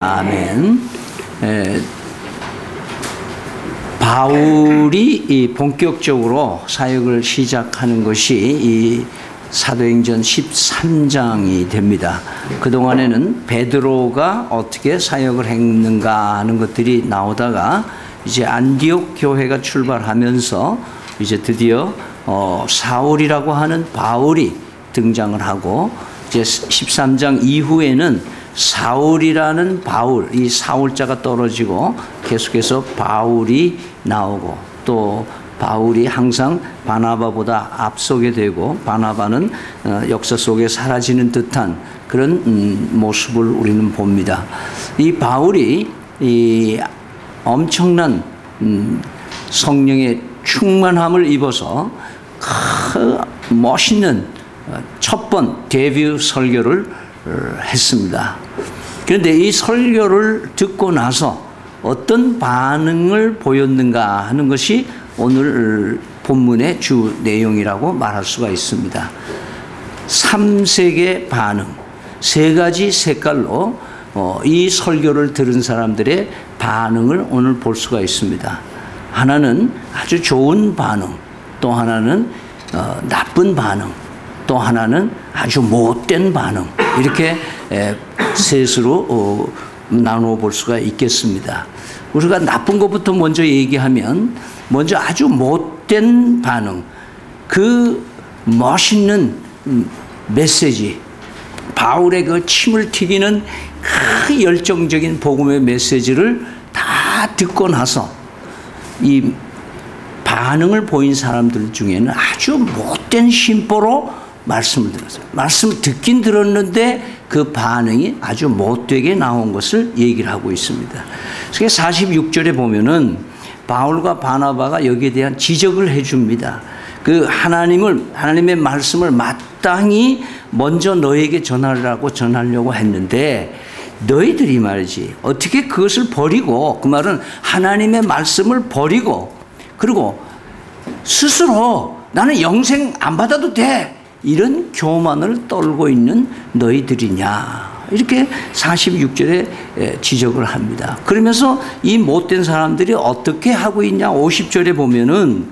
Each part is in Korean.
아멘. 바울이 본격적으로 사역을 시작하는 것이 이 사도행전 13장이 됩니다. 그동안에는 베드로가 어떻게 사역을 했는가 하는 것들이 나오다가 이제 안디옥 교회가 출발하면서 이제 드디어 사울이라고 하는 바울이 등장을 하고, 이제 13장 이후에는 사울이라는 바울, 이 사울자가 떨어지고 계속해서 바울이 나오고, 또 바울이 항상 바나바보다 앞서게 되고, 바나바는 역사 속에 사라지는 듯한 그런 모습을 우리는 봅니다. 이 바울이 이 엄청난 성령의 충만함을 입어서 멋있는 첫 번 데뷔 설교를 했습니다. 그런데 이 설교를 듣고 나서 어떤 반응을 보였는가 하는 것이 오늘 본문의 주 내용이라고 말할 수가 있습니다. 3색의 반응, 세 가지 색깔로 이 설교를 들은 사람들의 반응을 오늘 볼 수가 있습니다. 하나는 아주 좋은 반응, 또 하나는 나쁜 반응, 또 하나는 아주 못된 반응, 이렇게 셋으로 나누어 볼 수가 있겠습니다. 우리가 나쁜 것부터 먼저 얘기하면, 먼저 아주 못된 반응, 그 멋있는 메시지, 바울의 그 침을 튀기는 그 열정적인 복음의 메시지를 다 듣고 나서 이 반응을 보인 사람들 중에는 아주 못된 심보로 말씀을 들었어요. 말씀을 듣긴 들었는데 그 반응이 아주 못되게 나온 것을 얘기를 하고 있습니다. 그래서 46절에 보면은 바울과 바나바가 여기에 대한 지적을 해줍니다. 그 하나님의 말씀을 마땅히 먼저 너에게 전하려고 했는데, 너희들이 말이지 어떻게 그것을 버리고, 그 말은 하나님의 말씀을 버리고, 그리고 스스로 나는 영생 안 받아도 돼, 이런 교만을 떨고 있는 너희들이냐, 이렇게 46절에 지적을 합니다. 그러면서 이 못된 사람들이 어떻게 하고 있냐, 50절에 보면은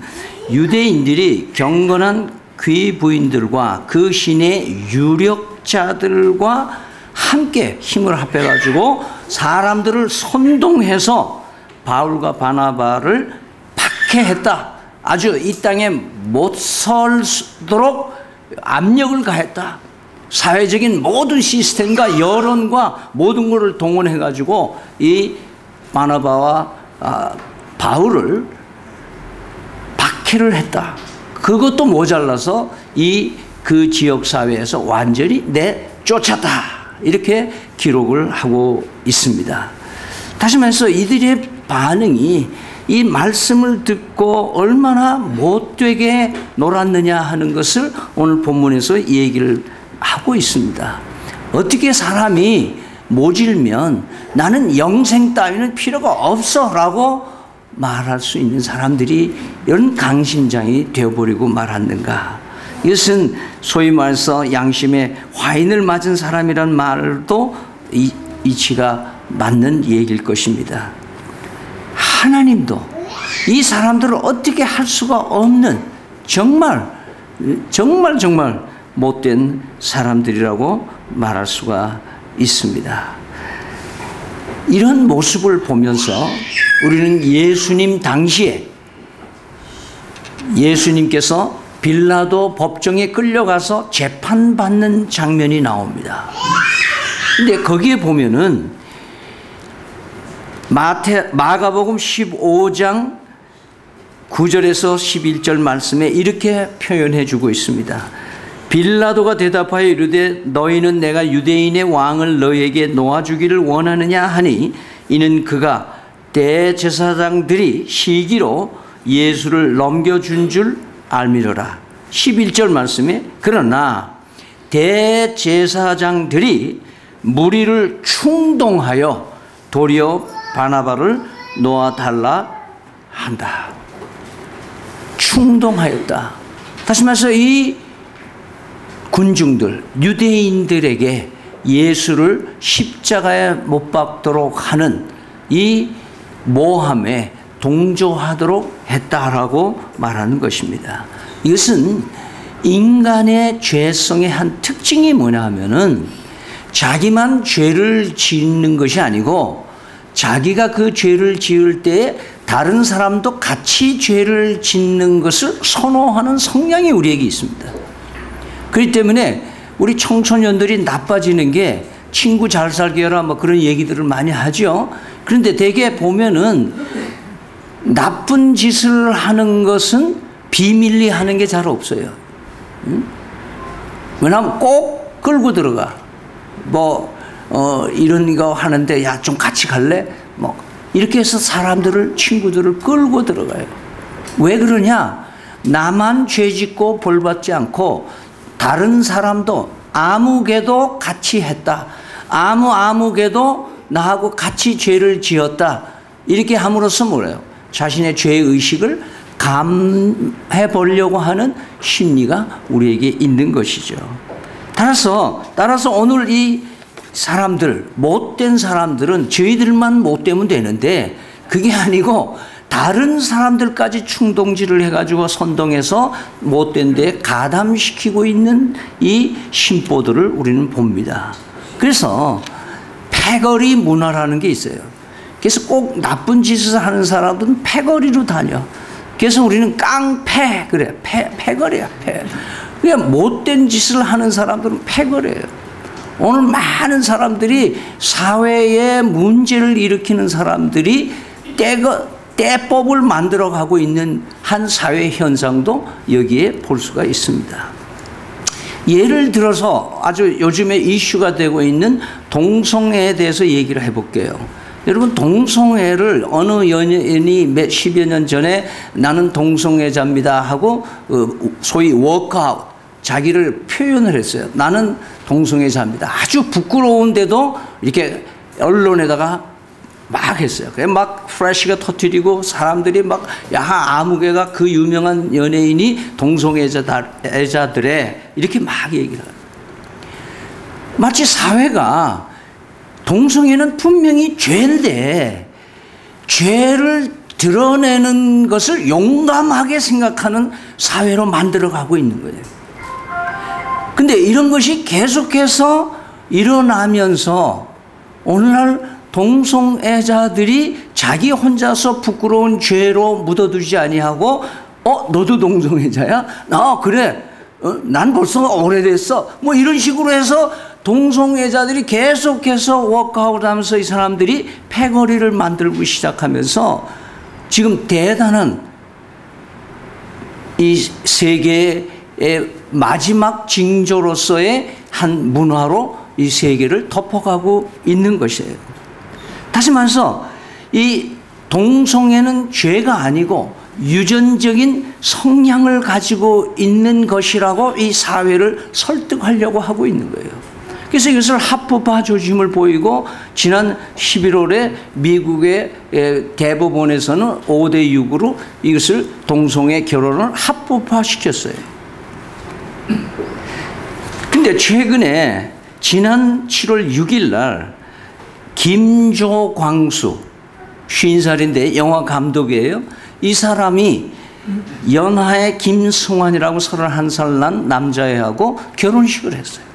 유대인들이 경건한 귀부인들과 그 신의 유력자들과 함께 힘을 합해가지고 사람들을 선동해서 바울과 바나바를 박해했다. 아주 이 땅에 못 설도록 압력을 가했다. 사회적인 모든 시스템과 여론과 모든 것을 동원해가지고 이 바나바와 바울을 박해를 했다. 그것도 모자라서 그 지역 사회에서 완전히 내쫓았다, 이렇게 기록을 하고 있습니다. 다시 말해서 이들의 반응이 이 말씀을 듣고 얼마나 못되게 놀았느냐 하는 것을 오늘 본문에서 얘기를 하고 있습니다. 어떻게 사람이 모질면 나는 영생 따위는 필요가 없어 라고 말할 수 있는 사람들이 이런 강심장이 되어버리고 말았는가. 이것은 소위 말해서 양심에 화인을 맞은 사람이란 말도 이치가 맞는 얘기일 것입니다. 하나님도 이 사람들을 어떻게 할 수가 없는 정말 못된 사람들이라고 말할 수가 있습니다. 이런 모습을 보면서 우리는 예수님 당시에 예수님께서 빌라도 법정에 끌려가서 재판받는 장면이 나옵니다. 근데 거기에 보면은 마가복음 15장 9절에서 11절 말씀에 이렇게 표현해 주고 있습니다. 빌라도가 대답하여 이르되 너희는 내가 유대인의 왕을 너희에게 놓아주기를 원하느냐 하니, 이는 그가 대제사장들이 시기로 예수를 넘겨준 줄 알미러라. 11절 말씀에 그러나 대제사장들이 무리를 충동하여 도리어 바나바를 놓아달라 한다. 충동하였다. 다시 말해서 이 군중들, 유대인들에게 예수를 십자가에 못 박도록 하는 이 모함에 동조하도록 했다라고 말하는 것입니다. 이것은 인간의 죄성의 한 특징이 뭐냐 하면은 자기만 죄를 짓는 것이 아니고 자기가 그 죄를 지을 때 다른 사람도 같이 죄를 짓는 것을 선호하는 성향이 우리에게 있습니다. 그렇기 때문에 우리 청소년들이 나빠지는 게 친구 잘 살게 해라 뭐 그런 얘기들을 많이 하죠. 그런데 대개 보면은 나쁜 짓을 하는 것은 비밀리 하는 게 잘 없어요. 왜냐하면 꼭 끌고 들어가. 이런 거 하는데 야, 좀 같이 갈래? 이렇게 해서 친구들을 끌고 들어가요. 왜 그러냐? 나만 죄 짓고 벌 받지 않고 다른 사람도 아무개도 같이 했다. 아무개도 나하고 같이 죄를 지었다. 이렇게 함으로써 뭐래요? 자신의 죄의식을 감해 보려고 하는 심리가 우리에게 있는 것이죠. 따라서 오늘 이 사람들, 못된 사람들은 저희들만 못되면 되는데 그게 아니고 다른 사람들까지 충동질을 해가지고 선동해서 못된 데 가담시키고 있는 이 심보들을 우리는 봅니다. 그래서 패거리 문화라는 게 있어요. 그래서 꼭 나쁜 짓을 하는 사람들은 패거리로 다녀. 그래서 우리는 깡패, 그래. 패거리야, 패. 그냥 못된 짓을 하는 사람들은 패거리예요. 오늘 많은 사람들이 사회에 문제를 일으키는 사람들이 떼법을 만들어가고 있는 한 사회 현상도 여기에 볼 수가 있습니다. 예를 들어서 아주 요즘에 이슈가 되고 있는 동성애에 대해서 얘기를 해볼게요. 여러분, 동성애를 어느 연예인이 십여 년 전에 나는 동성애자입니다 하고 소위 워크아웃, 자기를 표현을 했어요. 나는 동성애자입니다. 아주 부끄러운데도 이렇게 언론에다가 막 했어요. 그래 막 프레시가 터뜨리고 사람들이 막 야, 아무개가 그 유명한 연예인이 동성애자들에 이렇게 막 얘기를 해요. 마치 사회가 동성애는 분명히 죄인데 죄를 드러내는 것을 용감하게 생각하는 사회로 만들어가고 있는 거예요. 근데 이런 것이 계속해서 일어나면서 오늘날 동성애자들이 자기 혼자서 부끄러운 죄로 묻어두지 아니하고 너도 동성애자야? 그래. 난 벌써 오래됐어. 뭐 이런 식으로 해서 동성애자들이 계속해서 워크아웃 하면서 이 사람들이 패거리를 만들고 시작하면서 지금 대단한 이 세계의 마지막 징조로서의 한 문화로 이 세계를 덮어가고 있는 것이에요. 다시 말해서 이 동성애는 죄가 아니고 유전적인 성향을 가지고 있는 것이라고 이 사회를 설득하려고 하고 있는 거예요. 그래서 이것을 합법화 조짐을 보이고 지난 11월에 미국의 대법원에서는 5대6으로 이것을 동성애 결혼을 합법화시켰어요. 근데 최근에 지난 7월 6일 날 김조광수 50살인데 영화 감독이에요. 이 사람이 연하의 김승환이라고 31살 난 남자애하고 결혼식을 했어요.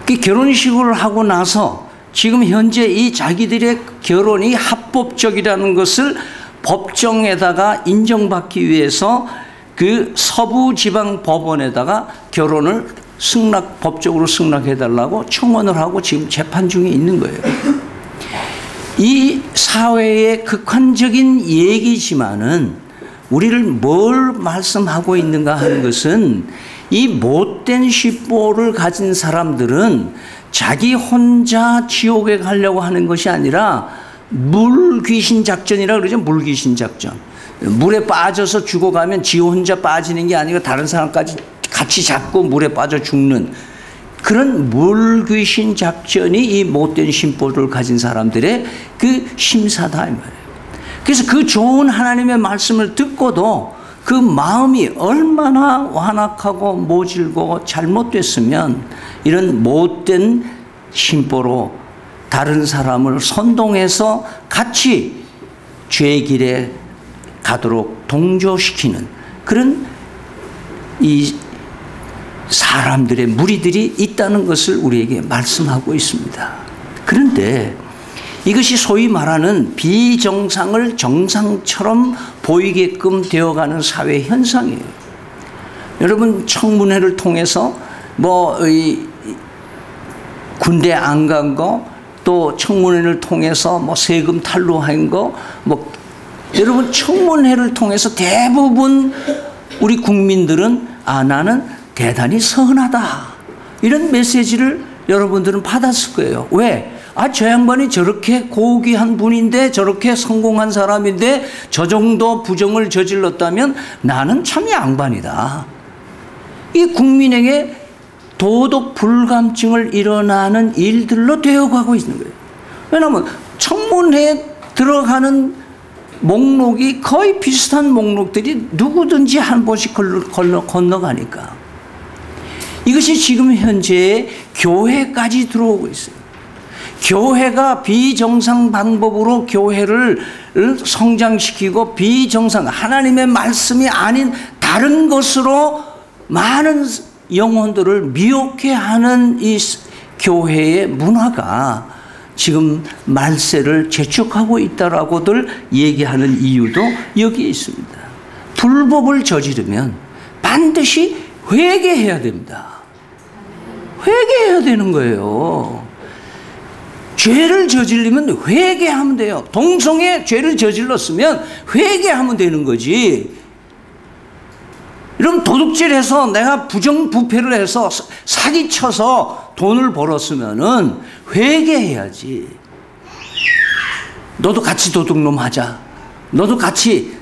그 결혼식을 하고 나서 지금 현재 이 자기들의 결혼이 합법적이라는 것을 법정에다가 인정받기 위해서 그 서부지방법원에다가 결혼을 법적으로 승낙해달라고 청원을 하고 지금 재판 중에 있는 거예요. 이 사회의 극한적인 얘기지만은 우리를 뭘 말씀하고 있는가 하는 것은 이 못된 십보를 가진 사람들은 자기 혼자 지옥에 가려고 하는 것이 아니라 물귀신 작전이라 그러죠. 물귀신 작전. 물에 빠져서 죽어가면 지 혼자 빠지는 게 아니고 다른 사람까지 같이 잡고 물에 빠져 죽는 그런 물귀신 작전이 이 못된 심보를 가진 사람들의 그 심사다 이 말이에요. 그래서 그 좋은 하나님의 말씀을 듣고도 그 마음이 얼마나 완악하고 모질고 잘못됐으면 이런 못된 심보로 다른 사람을 선동해서 같이 죄의 길에 가도록 동조시키는 그런 이 사람들의 무리들이 있다는 것을 우리에게 말씀하고 있습니다. 그런데 이것이 소위 말하는 비정상을 정상처럼 보이게끔 되어가는 사회 현상이에요. 여러분 청문회를 통해서 군대 안 간 거, 또 청문회를 통해서 세금 탈루한 거, 여러분 청문회를 통해서 대부분 우리 국민들은 나는 대단히 선하다 이런 메시지를 여러분들은 받았을 거예요. 왜? 저 양반이 저렇게 고귀한 분인데 저렇게 성공한 사람인데 저 정도 부정을 저질렀다면 나는 참 양반이다. 이 국민에게 도덕 불감증을 일어나는 일들로 되어가고 있는 거예요. 왜냐하면 청문회에 들어가는 목록이 거의 비슷한 목록들이 누구든지 한 번씩 건너가니까 이것이 지금 현재 교회까지 들어오고 있어요. 교회가 비정상 방법으로 교회를 성장시키고 비정상 하나님의 말씀이 아닌 다른 것으로 많은 영혼들을 미혹해 하는 이 교회의 문화가 지금 말세를 재촉하고 있다라고들 얘기하는 이유도 여기에 있습니다. 불법을 저지르면 반드시 회개해야 됩니다. 회개해야 되는 거예요. 죄를 저질리면 회개하면 돼요. 동성애 죄를 저질렀으면 회개하면 되는 거지. 이런 도둑질해서 내가 부정부패를 해서 사기쳐서 돈을 벌었으면은 회개해야지. 너도 같이 도둑놈 하자. 너도 같이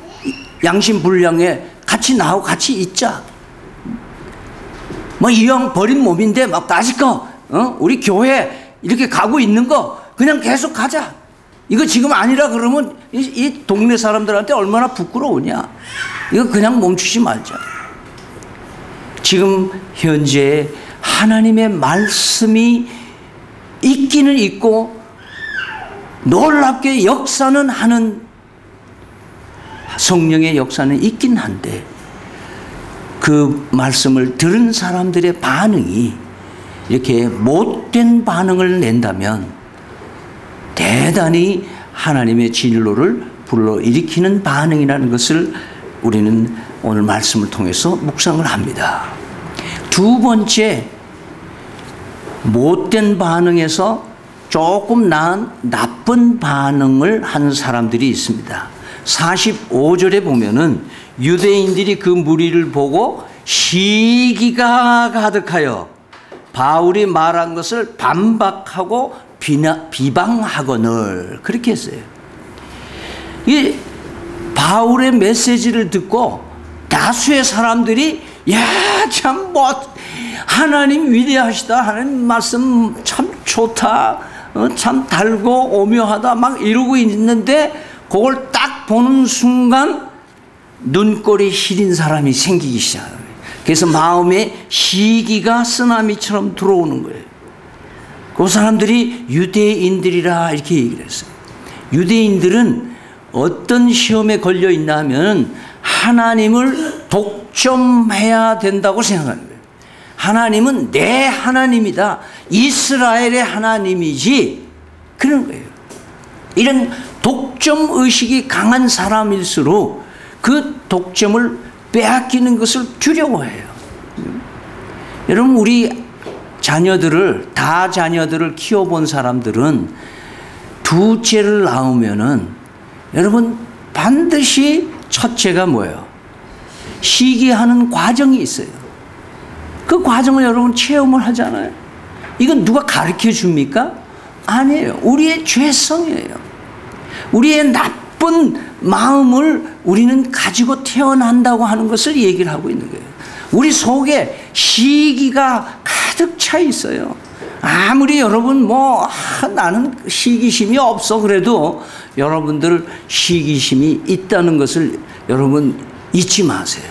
양심불량에 같이 나하고 같이 있자. 이왕 버린 몸인데 다시거 우리 교회 이렇게 가고 있는 거 그냥 계속 가자. 이거 지금 아니라 그러면 이 동네 사람들한테 얼마나 부끄러우냐. 이거 그냥 멈추지 말자. 지금 현재 하나님의 말씀이 있기는 있고 놀랍게 역사는 하는 성령의 역사는 있긴 한데 그 말씀을 들은 사람들의 반응이 이렇게 못된 반응을 낸다면 대단히 하나님의 진로를 불러일으키는 반응이라는 것을 우리는 오늘 말씀을 통해서 묵상을 합니다. 두 번째, 못된 반응에서 조금 나은 나쁜 반응을 하는 사람들이 있습니다. 45절에 보면은 유대인들이 그 무리를 보고 시기가 가득하여 바울이 말한 것을 반박하고 비방하거늘 그렇게 했어요. 이 바울의 메시지를 듣고 다수의 사람들이 참 하나님 위대하시다. 하나님 말씀 참 좋다. 참 달고 오묘하다. 막 이러고 있는데 그걸 딱 보는 순간 눈꼴이 시린 사람이 생기기 시작해요. 그래서 마음에 시기가 쓰나미처럼 들어오는 거예요. 그 사람들이 유대인들이라 이렇게 얘기를 했어요. 유대인들은 어떤 시험에 걸려 있나 하면 하나님을 독점해야 된다고 생각하는 거예요. 하나님은 내 하나님이다. 이스라엘의 하나님이지. 그런 거예요. 이런 독점 의식이 강한 사람일수록 그 독점을 빼앗기는 것을 두려워해요. 여러분 우리 자녀들을 키워본 사람들은 둘째를 낳으면은 여러분 반드시 첫째가 뭐예요? 시기하는 과정이 있어요. 그 과정을 여러분 체험을 하잖아요. 이건 누가 가르쳐 줍니까? 아니에요. 우리의 죄성이에요. 우리의 나쁜 마음을 우리는 가지고 태어난다고 하는 것을 얘기를 하고 있는 거예요. 우리 속에 시기가 가득 차 있어요. 아무리 여러분 나는 시기심이 없어 그래도 여러분들 시기심이 있다는 것을 여러분 잊지 마세요.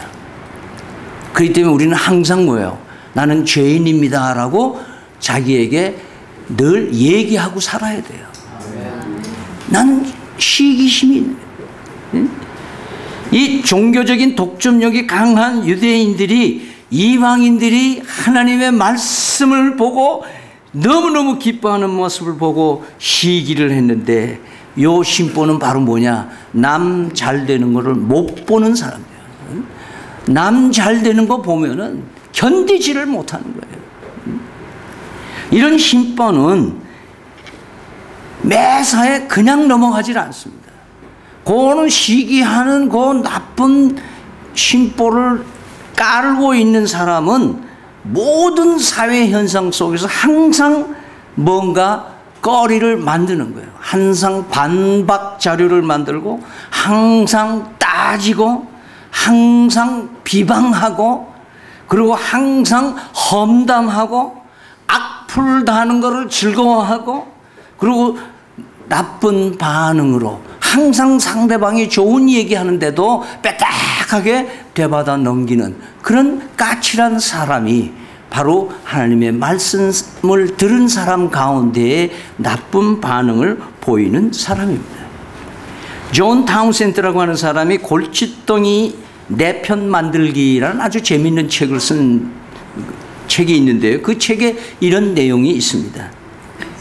그렇기 때문에 우리는 항상 뭐예요? 나는 죄인입니다 라고 자기에게 늘 얘기하고 살아야 돼요. 나는 시기심이, 이 종교적인 독점력이 강한 유대인들이, 이방인들이 하나님의 말씀을 보고 너무너무 기뻐하는 모습을 보고 시기를 했는데, 요 심보는 바로 뭐냐? 남 잘 되는 거를 못 보는 사람이에요. 남 잘 되는 거 보면은 견디지를 못하는 거예요. 이런 심보는 매사에 그냥 넘어가질 않습니다. 그거는 시기하는 그 나쁜 심보를 깔고 있는 사람은 모든 사회 현상 속에서 항상 뭔가 거리를 만드는 거예요. 항상 반박 자료를 만들고, 항상 따지고, 항상 비방하고, 그리고 항상 험담하고, 악플 다는 것을 즐거워하고, 그리고 나쁜 반응으로 항상 상대방이 좋은 얘기하는데도 빼딱하게 되받아 넘기는 그런 까칠한 사람이 바로 하나님의 말씀을 들은 사람 가운데에 나쁜 반응을 보이는 사람입니다. 존 타운센드라고 하는 사람이 골칫덩이 내 편 만들기라는 아주 재미있는 책을 쓴 책이 있는데요. 그 책에 이런 내용이 있습니다.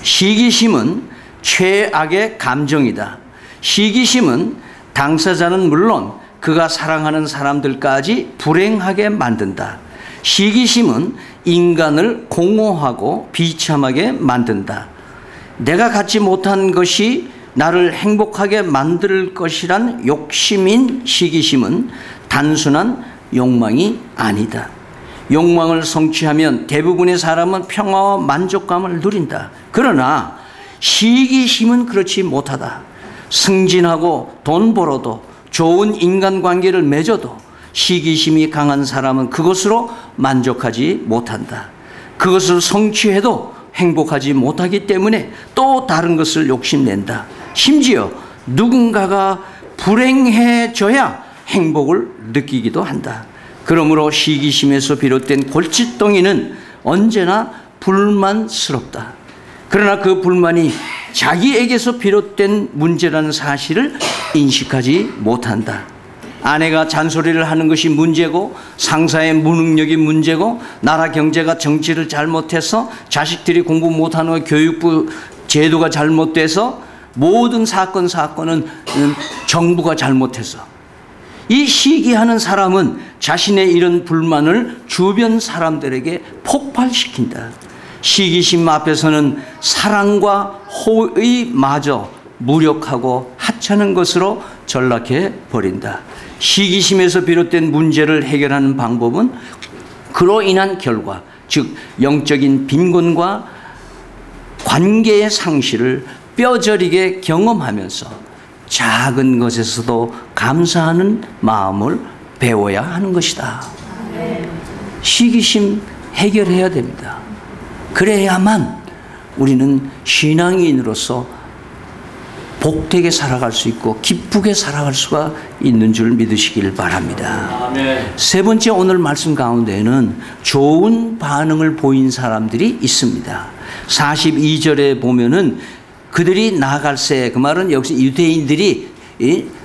시기심은 최악의 감정이다. 시기심은 당사자는 물론 그가 사랑하는 사람들까지 불행하게 만든다. 시기심은 인간을 공허하고 비참하게 만든다. 내가 갖지 못한 것이 나를 행복하게 만들 것이란 욕심인 시기심은 단순한 욕망이 아니다. 욕망을 성취하면 대부분의 사람은 평화와 만족감을 누린다. 그러나 시기심은 그렇지 못하다. 승진하고 돈 벌어도 좋은 인간관계를 맺어도 시기심이 강한 사람은 그것으로 만족하지 못한다. 그것을 성취해도 행복하지 못하기 때문에 또 다른 것을 욕심낸다. 심지어 누군가가 불행해져야 행복을 느끼기도 한다. 그러므로 시기심에서 비롯된 골칫덩이는 언제나 불만스럽다. 그러나 그 불만이 자기에게서 비롯된 문제라는 사실을 인식하지 못한다. 아내가 잔소리를 하는 것이 문제고, 상사의 무능력이 문제고, 나라 경제가 정치를 잘못해서, 자식들이 공부 못하는 거 교육부 제도가 잘못돼서, 모든 사건은 정부가 잘못해서, 이 시기하는 사람은 자신의 이런 불만을 주변 사람들에게 폭발시킨다. 시기심 앞에서는 사랑과 호의마저 무력하고 하찮은 것으로 전락해 버린다. 시기심에서 비롯된 문제를 해결하는 방법은 그로 인한 결과, 즉 영적인 빈곤과 관계의 상실을 뼈저리게 경험하면서 작은 것에서도 감사하는 마음을 배워야 하는 것이다. 시기심 해결해야 됩니다. 그래야만 우리는 신앙인으로서 복되게 살아갈 수 있고 기쁘게 살아갈 수가 있는 줄 믿으시길 바랍니다. 아멘. 세 번째, 오늘 말씀 가운데는 좋은 반응을 보인 사람들이 있습니다. 42절에 보면은 그들이 나갈새, 그 말은 역시 유대인들이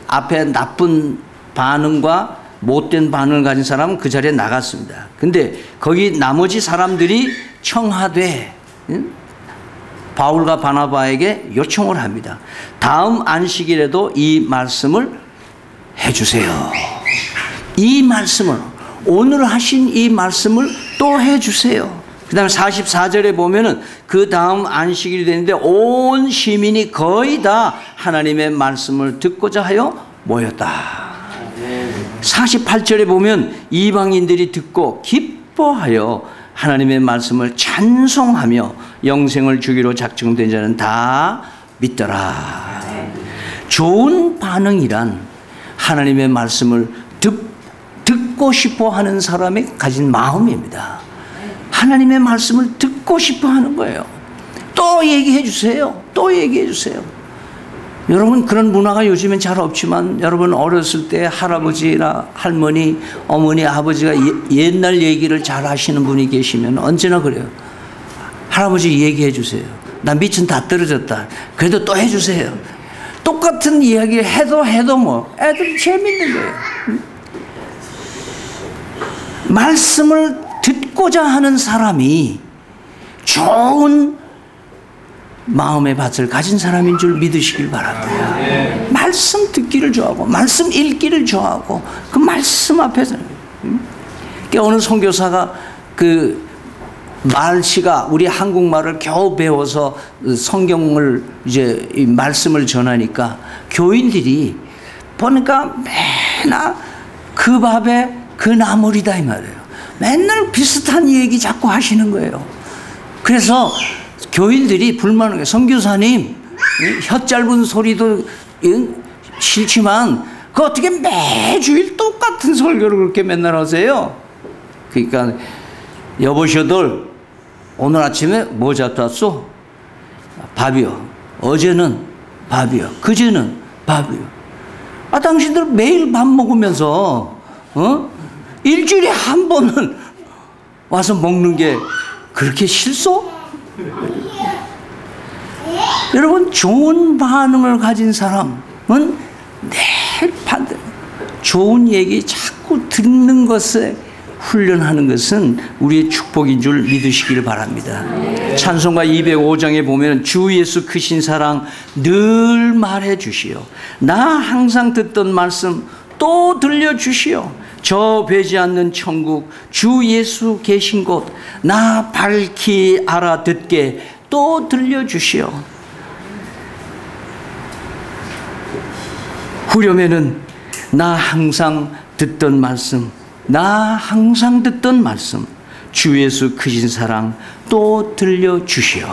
앞에 나쁜 반응과 못된 반응을 가진 사람은 그 자리에 나갔습니다. 근데 거기 나머지 사람들이 청하되 바울과 바나바에게 요청을 합니다. 다음 안식일에도 이 말씀을 해주세요. 이 말씀을, 오늘 하신 이 말씀을 또 해주세요. 그 다음에 44절에 보면은 그 다음 안식일이 되는데 온 시민이 거의 다 하나님의 말씀을 듣고자 하여 모였다. 48절에 보면 이방인들이 듣고 기뻐하여 하나님의 말씀을 찬송하며 영생을 주기로 작정된 자는 다 믿더라. 좋은 반응이란 하나님의 말씀을 듣고 싶어 하는 사람이 가진 마음입니다. 하나님의 말씀을 듣고 싶어 하는 거예요. 또 얘기해 주세요. 또 얘기해 주세요. 여러분, 그런 문화가 요즘엔 잘 없지만 여러분 어렸을 때 할아버지나 할머니, 어머니, 아버지가 옛날 얘기를 잘 하시는 분이 계시면 언제나 그래요. 할아버지 얘기해 주세요. 나 미천 다 떨어졌다. 그래도 또 해주세요. 똑같은 이야기를 해도 뭐 애들 재밌는 거예요. 말씀을 듣고자 하는 사람이 좋은 마음의 밭을 가진 사람인 줄 믿으시길 바랍니다. 말씀 듣기를 좋아하고 말씀 읽기를 좋아하고 그 말씀 앞에서 어느 선교사가 그 말씨가 우리 한국말을 겨우 배워서 성경을 이제 이 말씀을 전하니까 교인들이 보니까 맨날 그 밥에 그 나물이다 이 말이에요. 맨날 비슷한 얘기 자꾸 하시는 거예요. 그래서 교인들이 불만한 거예요. 선교사님, 혀 짧은 소리도 싫지만 그 어떻게 매주일 똑같은 설교를 그렇게 맨날 하세요? 그러니까 여보셔들 오늘 아침에 뭐 잡았어? 밥이요. 어제는 밥이요. 그제는 밥이요. 아, 당신들 매일 밥 먹으면서 일주일에 한 번은 와서 먹는 게 그렇게 싫소? 여러분, 좋은 반응을 가진 사람은 늘 반대, 좋은 얘기 자꾸 듣는 것에 훈련하는 것은 우리의 축복인 줄 믿으시길 바랍니다. 찬송가 205장에 보면 주 예수 크신 사랑 늘 말해 주시오. 나 항상 듣던 말씀 또 들려주시오. 저 배지 않는 천국 주 예수 계신 곳 나 밝히 알아듣게 또 들려주시오. 후렴에는 나 항상 듣던 말씀, 나 항상 듣던 말씀, 주 예수 크신 사랑 또 들려주시오.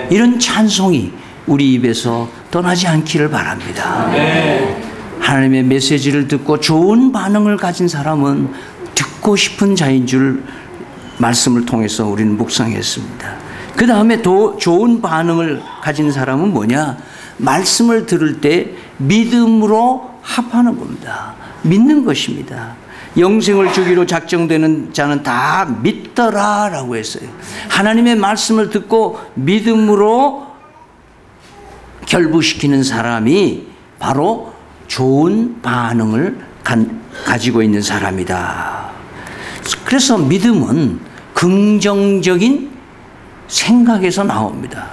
이런 찬송이 우리 입에서 떠나지 않기를 바랍니다. 하나님의 메시지를 듣고 좋은 반응을 가진 사람은 듣고 싶은 자인 줄 말씀을 통해서 우리는 묵상했습니다. 그 다음에 더 좋은 반응을 가진 사람은 뭐냐? 말씀을 들을 때 믿음으로 합하는 겁니다. 믿는 것입니다. 영생을 주기로 작정되는 자는 다 믿더라 라고 했어요. 하나님의 말씀을 듣고 믿음으로 결부시키는 사람이 바로 좋은 반응을 가지고 있는 사람이다. 그래서 믿음은 긍정적인 생각에서 나옵니다.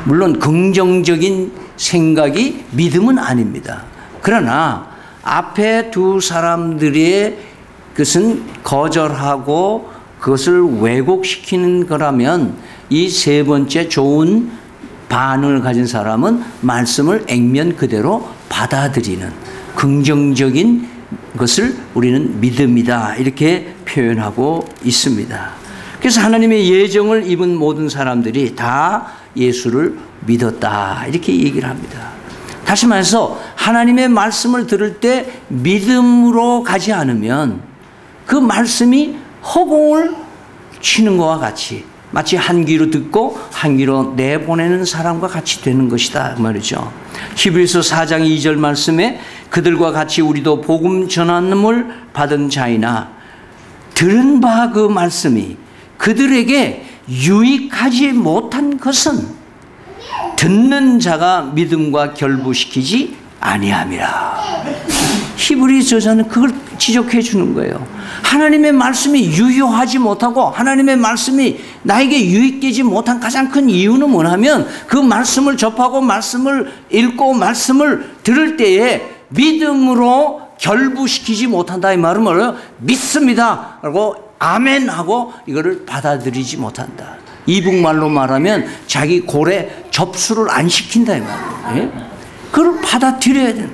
물론 긍정적인 생각이 믿음은 아닙니다. 그러나 앞에 두 사람들의 것은 거절하고 그것을 왜곡시키는 거라면 이 세 번째 좋은 반응을 가진 사람은 말씀을 액면 그대로 받아들이는 긍정적인 것을 우리는 믿음이다 이렇게 표현하고 있습니다. 그래서 하나님의 예정을 입은 모든 사람들이 다 예수를 믿었다 이렇게 얘기를 합니다. 다시 말해서 하나님의 말씀을 들을 때 믿음으로 가지 않으면 그 말씀이 허공을 치는 것과 같이 마치 한 귀로 듣고 한 귀로 내보내는 사람과 같이 되는 것이다 그 말이죠. 히브리서 4장 2절 말씀에 그들과 같이 우리도 복음 전함을 받은 자이나 들은 바 그 말씀이 그들에게 유익하지 못한 것은 듣는 자가 믿음과 결부시키지 아니함이라. 히브리 저자는 그걸 지적해 주는 거예요. 하나님의 말씀이 유효하지 못하고 하나님의 말씀이 나에게 유익되지 못한 가장 큰 이유는 뭐냐면 그 말씀을 접하고 말씀을 읽고 말씀을 들을 때에 믿음으로 결부시키지 못한다 이 말은 뭐예요? 믿습니다 하고 아멘 하고 이거를 받아들이지 못한다. 이북말로 말하면 자기 골에 접수를 안 시킨다 이 말이에요. 예? 그걸 받아들여야 돼요.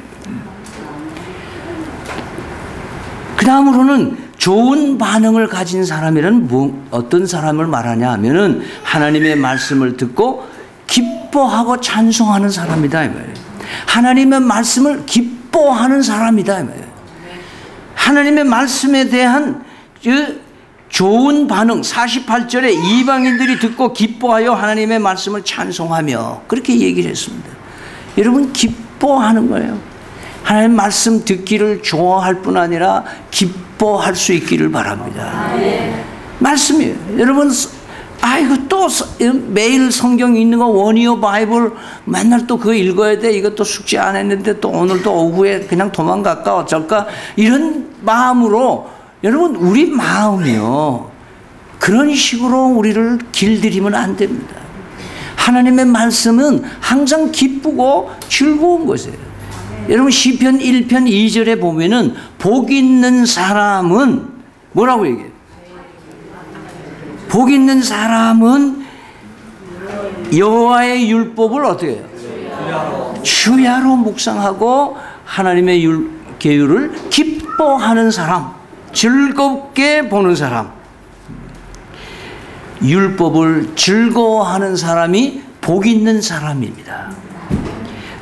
그 다음으로는 좋은 반응을 가진 사람이란 어떤 사람을 말하냐 하면은 하나님의 말씀을 듣고 기뻐하고 찬송하는 사람이다 이 말이에요. 하나님의 말씀을 기뻐하는 사람이다 이 말이에요. 하나님의 말씀에 대한 좋은 반응 48절에 이방인들이 듣고 기뻐하여 하나님의 말씀을 찬송하며 그렇게 얘기를 했습니다. 여러분 기뻐하는 거예요. 하나님 말씀 듣기를 좋아할 뿐 아니라 기뻐할 수 있기를 바랍니다. 말씀이에요. 여러분 아이고 또 매일 성경 읽는 거 원이어 바이블 맨날 또 그거 읽어야 돼. 이것도 숙제 안 했는데 또 오늘도 오후에 그냥 도망갈까 어쩔까 이런 마음으로 여러분 우리 마음이요 그런 식으로 우리를 길들이면 안 됩니다. 하나님의 말씀은 항상 기쁘고 즐거운 것이에요. 여러분 시편 1편 2절에 보면은 복 있는 사람은 뭐라고 얘기해요? 복 있는 사람은 여호와의 율법을 어떻게 해요? 주야로 묵상하고 하나님의 계율을 기뻐하는 사람, 즐겁게 보는 사람. 율법을 즐거워하는 사람이 복 있는 사람입니다.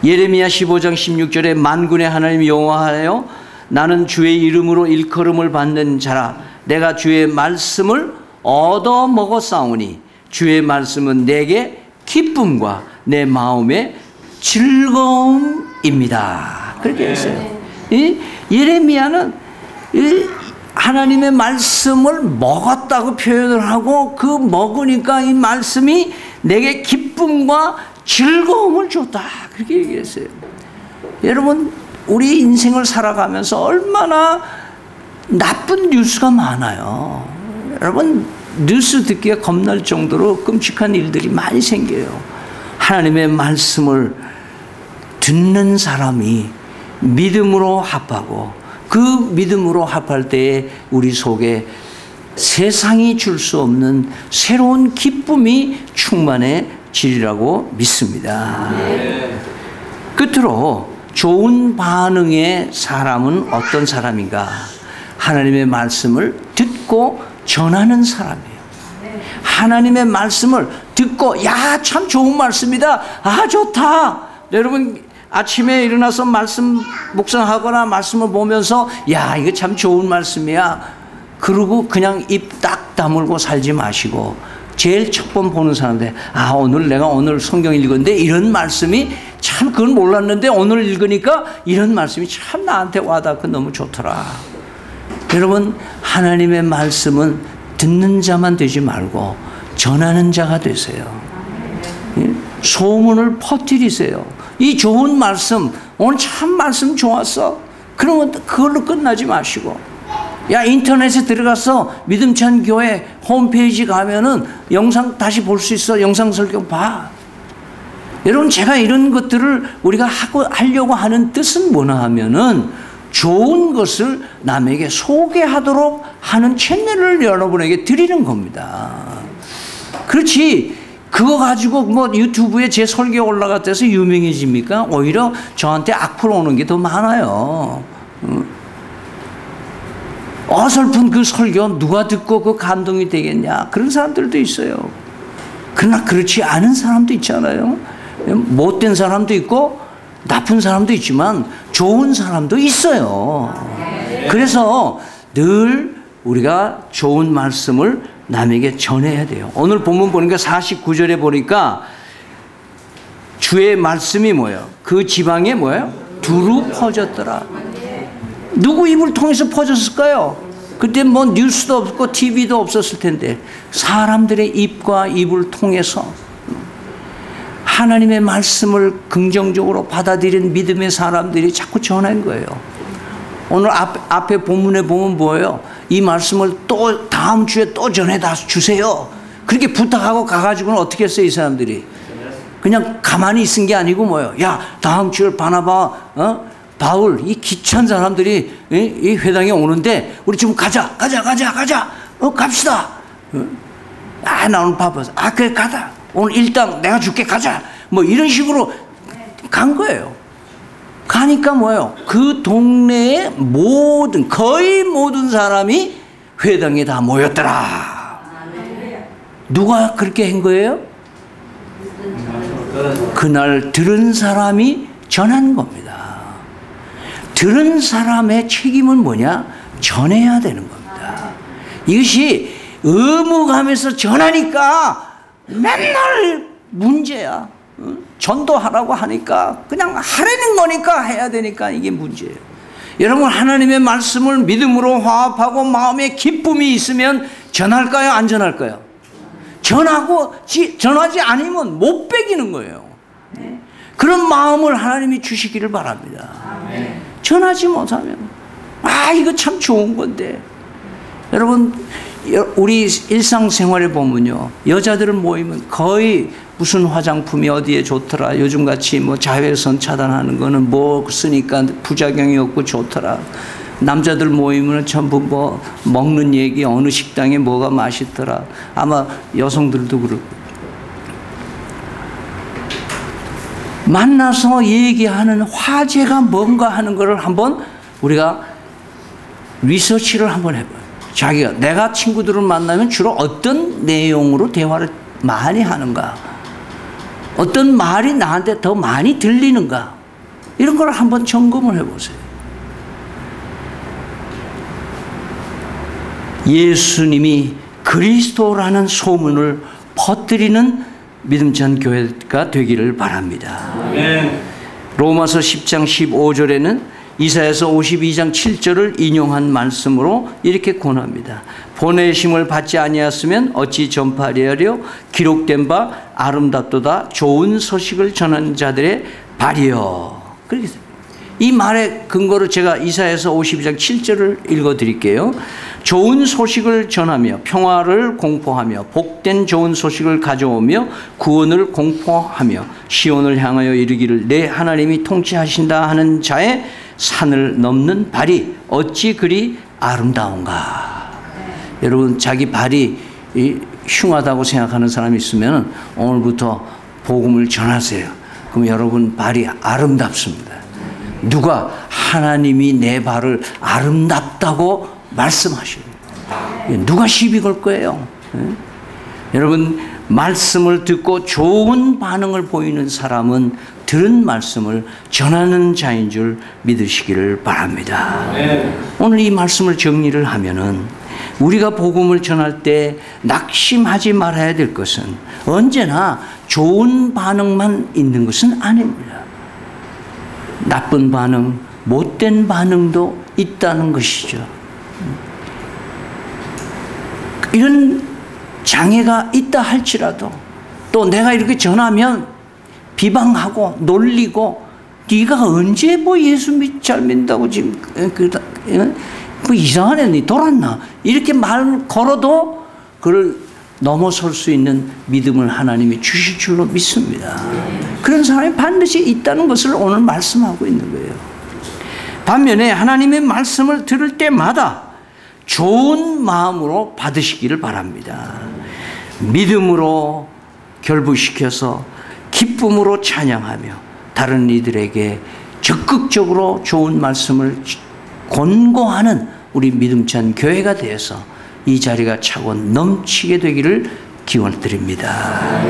예레미야 15장 16절에 만군의 하나님 여호와하여 나는 주의 이름으로 일컬음을 받는 자라 내가 주의 말씀을 얻어 먹었사오니 주의 말씀은 내게 기쁨과 내 마음의 즐거움입니다. 그렇게 했어요. 예레미야는 하나님의 말씀을 먹었다고 표현을 하고 그 먹으니까 이 말씀이 내게 기쁨과 즐거움을 줬다. 그렇게 얘기했어요. 여러분 우리 인생을 살아가면서 얼마나 나쁜 뉴스가 많아요. 여러분 뉴스 듣기가 겁날 정도로 끔찍한 일들이 많이 생겨요. 하나님의 말씀을 듣는 사람이 믿음으로 합하고 그 믿음으로 합할 때에 우리 속에 세상이 줄 수 없는 새로운 기쁨이 충만해지리라고 믿습니다. 끝으로 좋은 반응의 사람은 어떤 사람인가? 하나님의 말씀을 듣고 전하는 사람이에요. 하나님의 말씀을 듣고 야, 참 좋은 말씀이다. 아, 좋다. 여러분 아침에 일어나서 말씀 묵상하거나 말씀을 보면서 야, 이거 참 좋은 말씀이야. 그러고 그냥 입 딱 다물고 살지 마시고 제일 첫 번 보는 사람들 아, 내가 오늘 성경 읽었는데 이런 말씀이 참 그건 몰랐는데 오늘 읽으니까 이런 말씀이 참 나한테 와닿고 너무 좋더라. 여러분 하나님의 말씀은 듣는 자만 되지 말고 전하는 자가 되세요. 소문을 퍼뜨리세요. 이 좋은 말씀 오늘 참 말씀 좋았어. 그러면 그걸로 끝나지 마시고 야 인터넷에 들어가서 믿음찬 교회 홈페이지 가면은 영상 다시 볼 수 있어. 영상 설교 봐. 여러분 제가 이런 것들을 우리가 하려고 하는 뜻은 뭐냐 하면은 좋은 것을 남에게 소개하도록 하는 채널을 여러분에게 드리는 겁니다. 그렇지 그거 가지고 뭐 유튜브에 제 설교 올라갔다고 유명해집니까? 오히려 저한테 악플 오는 게 더 많아요. 어설픈 그 설교 누가 듣고 그 감동이 되겠냐 그런 사람들도 있어요. 그러나 그렇지 않은 사람도 있잖아요. 못된 사람도 있고 나쁜 사람도 있지만 좋은 사람도 있어요. 그래서 늘 우리가 좋은 말씀을 남에게 전해야 돼요. 오늘 본문 보니까 49절에 보니까 주의 말씀이 뭐예요? 그 지방에 뭐예요? 두루 퍼졌더라. 누구 입을 통해서 퍼졌을까요? 그때 뭐 뉴스도 없고 TV도 없었을 텐데 사람들의 입과 입을 통해서 하나님의 말씀을 긍정적으로 받아들인 믿음의 사람들이 자꾸 전한 거예요. 오늘 앞에 본문에 보면 뭐예요? 이 말씀을 또 다음 주에 또 전해다 주세요. 그렇게 부탁하고 가가지고는 어떻게 했어요? 이 사람들이 그냥 가만히 있은 게 아니고 뭐예요? 야 다음 주에 바나바 바울 이 기찬 사람들이 이 회당에 오는데 우리 지금 가자 갑시다. 아 나 오늘 바빠서 아 그래 가자. 오늘 일당 내가 줄게 가자. 뭐 이런 식으로 간 거예요. 가니까 뭐예요? 그 동네의 거의 모든 사람이 회당에 다 모였더라. 누가 그렇게 한 거예요? 그날 들은 사람이 전한 겁니다. 들은 사람의 책임은 뭐냐? 전해야 되는 겁니다. 이것이 의무감에서 전하니까 맨날 문제야. 전도하라고 하니까 그냥 하라는 거니까 해야 되니까 이게 문제예요. 여러분 하나님의 말씀을 믿음으로 화합하고 마음에 기쁨이 있으면 전할까요? 안 전할까요? 전하지 않으면 못 배기는 거예요. 그런 마음을 하나님이 주시기를 바랍니다. 전하지 못하면 이거 참 좋은 건데. 여러분, 우리 일상생활에 보면요, 여자들 모이면 거의 무슨 화장품이 어디에 좋더라, 요즘같이 뭐 자외선 차단하는 거는 뭐 쓰니까 부작용이 없고 좋더라. 남자들 모이면 전부 뭐 먹는 얘기, 어느 식당에 뭐가 맛있더라. 아마 여성들도 그렇고. 만나서 얘기하는 화제가 뭔가 하는 거를 한번 우리가 리서치를 한번 해봐요. 내가 친구들을 만나면 주로 어떤 내용으로 대화를 많이 하는가, 어떤 말이 나한테 더 많이 들리는가, 이런 걸 한번 점검을 해보세요. 예수님이 그리스도라는 소문을 퍼뜨리는 믿음찬 교회가 되기를 바랍니다. 로마서 10장 15절에는 이사야서 52장 7절을 인용한 말씀으로 이렇게 권합니다. 보내심을 받지 아니하였으면 어찌 전파하리요? 기록된 바 아름답도다 좋은 소식을 전하는 자들의 발이여. 그렇게 이 말의 근거로 제가 이사야서 52장 7절을 읽어드릴게요. 좋은 소식을 전하며 평화를 공포하며 복된 좋은 소식을 가져오며 구원을 공포하며 시온을 향하여 이르기를 내 하나님이 통치하신다 하는 자의 산을 넘는 발이 어찌 그리 아름다운가. 여러분, 자기 발이 흉하다고 생각하는 사람이 있으면 오늘부터 복음을 전하세요. 그럼 여러분 발이 아름답습니다. 누가? 하나님이 내 발을 아름답다고 말씀하셔요. 누가 시비 걸 거예요? 여러분, 말씀을 듣고 좋은 반응을 보이는 사람은 들은 말씀을 전하는 자인 줄 믿으시기를 바랍니다. 오늘 이 말씀을 정리를 하면은 우리가 복음을 전할 때 낙심하지 말아야 될 것은 언제나 좋은 반응만 있는 것은 아닙니다. 나쁜 반응, 못된 반응도 있다는 것이죠. 이런 장애가 있다 할지라도 또 내가 이렇게 전하면 비방하고 놀리고 네가 언제 뭐 예수 잘 믿는다고 지금 뭐 이상한 애니 돌았나 이렇게 말 걸어도 그를 넘어설 수 있는 믿음을 하나님이 주실 줄로 믿습니다. 그런 사람이 반드시 있다는 것을 오늘 말씀하고 있는 거예요. 반면에 하나님의 말씀을 들을 때마다 좋은 마음으로 받으시기를 바랍니다. 믿음으로 결부시켜서 기쁨으로 찬양하며 다른 이들에게 적극적으로 좋은 말씀을 권고하는 우리 믿음찬 교회가 되어서 이 자리가 차고 넘치게 되기를 기원드립니다.